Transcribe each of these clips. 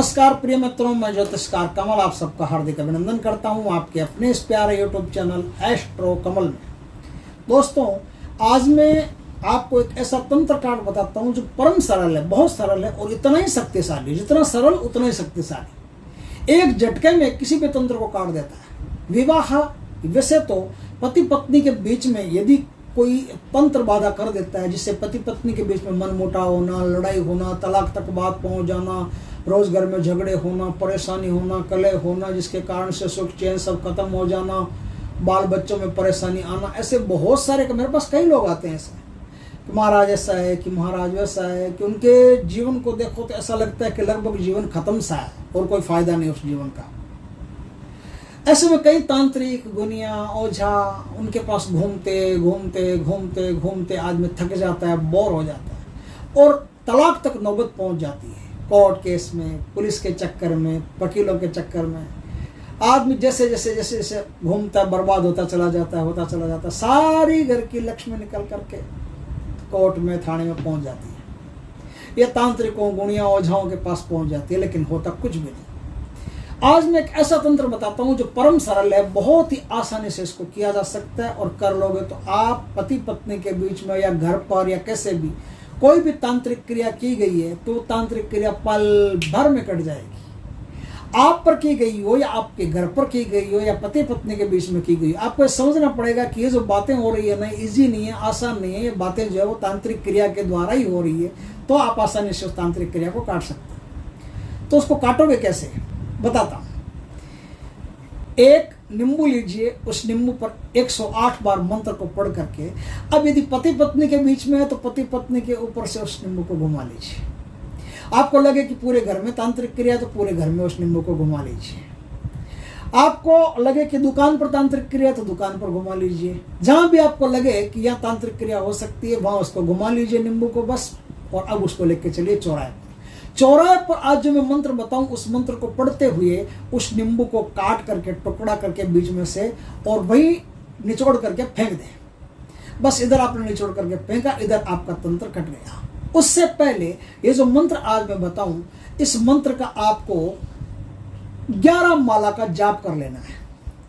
नमस्कार प्रिय मित्रों, मैं ज्योतिषकार कमल आप सबका हार्दिक अभिनंदन करता हूं आपके अपने इस प्यारे यूट्यूब चैनल एस्ट्रो कमल में। दोस्तों, आज मैं आपको एक ऐसा तंत्र कार्ड बताता हूं जो परम सरल है, बहुत सरल है और इतना ही शक्तिशाली, जितना सरल उतना ही शक्तिशाली। एक झटके में किसी भी तंत्र को काट देता है। विवाह, वैसे तो पति पत्नी के बीच में यदि कोई तंत्र बाधा कर देता है जिससे पति पत्नी के बीच में मनमुटाव होना, लड़ाई होना, तलाक तक बात पहुंच जाना, रोज घर में झगड़े होना, परेशानी होना, कलह होना, जिसके कारण से सुख चैन सब खत्म हो जाना, बाल बच्चों में परेशानी आना, ऐसे बहुत सारे, मेरे पास कई लोग आते हैं ऐसे कि महाराज ऐसा है, कि महाराज वैसा है, कि उनके जीवन को देखो तो ऐसा लगता है कि लगभग जीवन खत्म सा है और कोई फायदा नहीं उस जीवन का। ऐसे में कई तांत्रिक, गुनिया, ओझा उनके पास घूमते घूमते घूमते घूमते आदमी थक जाता है, बोर हो जाता है और तलाक तक नौबत पहुंच जाती है। कोर्ट केस में, पुलिस के चक्कर में, वकीलों के चक्कर में आदमी जैसे जैसे जैसे जैसे घूमता बर्बाद होता चला जाता है। सारी घर की लक्ष्मी निकल करके कोर्ट में, थाने में पहुंच जाती है। ये तांत्रिकों, गुनिया, ओझाओं के पास पहुंच जाती है, लेकिन होता कुछ भी नहीं। आज मैं एक ऐसा तंत्र बताता हूं जो परम सरल है, बहुत ही आसानी से इसको किया जा सकता है और कर लोगे तो आप पति पत्नी के बीच में या घर पर या कैसे भी कोई भी तांत्रिक क्रिया की गई है तो तांत्रिक क्रिया पल भर में कट जाएगी। आप पर की गई हो या आपके घर पर की गई हो या पति पत्नी के बीच में की गई हो, आपको समझना पड़ेगा कि ये जो बातें हो रही है ना, इजी नहीं है, आसान नहीं है। ये बातें जो है वो तांत्रिक क्रिया के द्वारा ही हो रही है, तो आप आसानी से उस तांत्रिक क्रिया को काट सकते हैं। तो उसको काटोगे कैसे बताता हूं। एक नींबू लीजिए, उस नींबू पर 108 बार मंत्र को पढ़ करके, अब यदि पति पत्नी के बीच में है तो पति पत्नी के ऊपर से उस नींबू को घुमा लीजिए। आपको लगे कि पूरे घर में तांत्रिक क्रिया तो पूरे घर में उस नींबू को घुमा लीजिए। आपको लगे कि दुकान पर तांत्रिक क्रिया तो दुकान पर घुमा लीजिए। जहां भी आपको लगे कि यह तांत्रिक क्रिया हो सकती है वहां उसको घुमा लीजिए नींबू को बस। और अब उसको लेके चलिए चौराहे पर आज जो मैं मंत्र बताऊं उस मंत्र को पढ़ते हुए उस नींबू को काट करके, टुकड़ा करके बीच में से, और वही निचोड़ करके फेंक दें। बस इधर आपने निचोड़ करके फेंका, इधर आपका तंत्र कट गया। उससे पहले ये जो मंत्र आज मैं बताऊं, इस मंत्र का आपको 11 माला का जाप कर लेना है।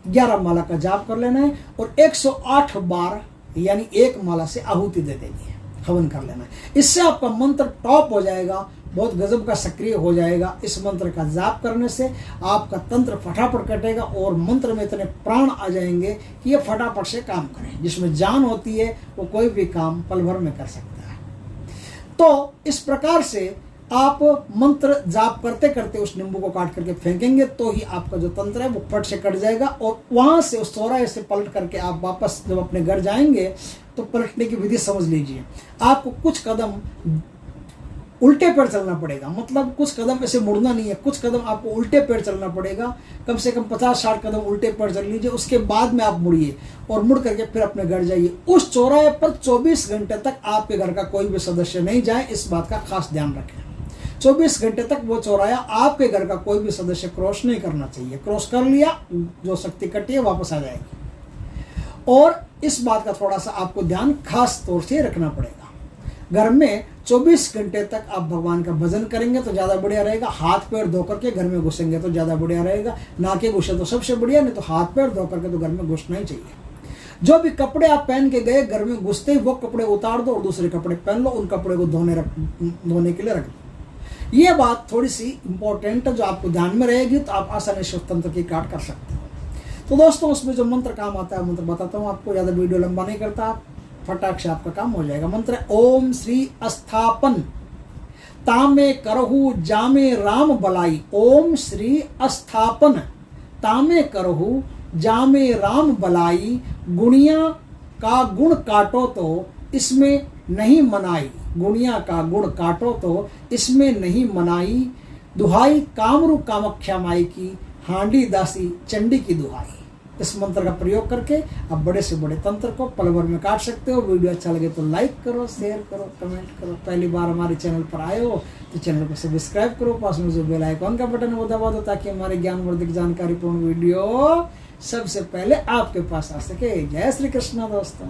11 माला का जाप कर लेना है और 108 बार यानी एक माला से आहुति दे देनी है, हवन कर लेना है। इससे आपका मंत्र टॉप हो जाएगा, बहुत गजब का सक्रिय हो जाएगा। इस मंत्र का जाप करने से आपका तंत्र फटाफट कटेगा और मंत्र में इतने प्राण आ जाएंगे कि ये फटाफट से काम करें। जिसमें जान होती है वो कोई भी काम पल भर में कर सकता है। तो इस प्रकार से आप मंत्र जाप करते करते उस नींबू को काट करके फेंकेंगे तो ही आपका जो तंत्र है वो फट से कट जाएगा। और वहां से उस चौराहे से पलट करके आप वापस जब अपने घर जाएंगे तो पलटने की विधि समझ लीजिए। आपको कुछ कदम उल्टे पैर चलना पड़ेगा, मतलब कुछ कदम ऐसे मुड़ना नहीं है, कुछ कदम आपको उल्टे पैर चलना पड़ेगा। कम से कम 50-60 कदम उल्टे पैर चल लीजिए, उसके बाद में आप मुड़िए और मुड़ करके फिर अपने घर जाइए। उस चौराहे पर 24 घंटे तक आपके घर का कोई भी सदस्य नहीं जाए, इस बात का खास ध्यान रखें। 24 घंटे तक वो चौराया आपके घर का कोई भी सदस्य क्रॉस नहीं करना चाहिए। क्रॉस कर लिया, जो शक्ति कटी है वापस आ जाएगी। और इस बात का थोड़ा सा आपको ध्यान खास तौर से रखना पड़ेगा। घर में 24 घंटे तक आप भगवान का भजन करेंगे तो ज़्यादा बढ़िया रहेगा। हाथ पैर धो करके घर में घुसेंगे तो ज़्यादा बढ़िया रहेगा। ना के घुसे तो सबसे बढ़िया, नहीं तो हाथ पैर धो करके तो घर में घुसना ही चाहिए। जो भी कपड़े आप पहन के गए, घर में घुसते ही वो कपड़े उतार दो और दूसरे कपड़े पहन लो। उन कपड़े को धोने के लिए रख दो। ये बात थोड़ी सी इंपॉर्टेंट है जो आपको ध्यान में रहेगी, तो आप आसानी से तंत्र की काट कर सकते हो। तो दोस्तों, उसमें जो मंत्र काम आता है मंत्र बताता हूँ आपको, ज़्यादा वीडियो लंबा नहीं करता, फटाक से आपका काम हो जाएगा। मंत्र है ओम श्री अस्थापन तामे करहु जामे राम बलाई। ओम श्री अस्थापन तामे करहु जामे राम बलाई। गुणिया का गुण काटो तो इसमें नहीं मनाई। गुणिया का गुण काटो तो इसमें नहीं मनाई। दुहाई कामरू कामाख्या माई की, हांडी दासी चंडी की दुहाई। इस मंत्र का प्रयोग करके आप बड़े से बड़े तंत्र को पल भर में काट सकते हो। वीडियो अच्छा लगे तो लाइक करो, शेयर करो, कमेंट करो। पहली बार हमारे चैनल पर आए हो तो चैनल को सब्सक्राइब करो। पास में जो बेल आइकॉन का बटन है वो दबा दो ताकि हमारे ज्ञानवर्धक जानकारीपूर्ण वीडियो सबसे पहले आपके पास आ सके। जय श्री कृष्ण दोस्तों।